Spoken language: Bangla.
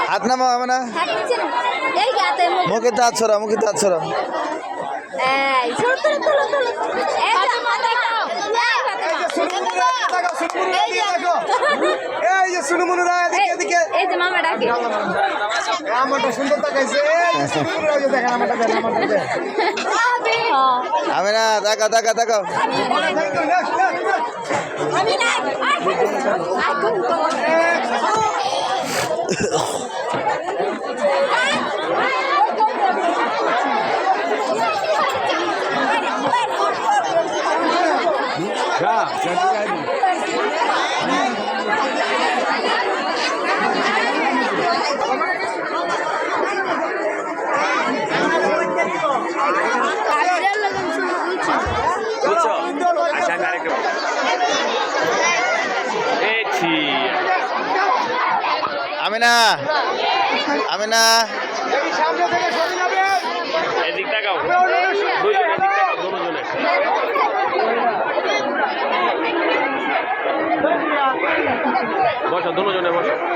हाथ नामा ना मुखे हाथ छोड़ा आमिना ताकाओ आमिना এদিক তাকাও দুইজন এদিক তাকাও দুজনে বসো দুজনে বসো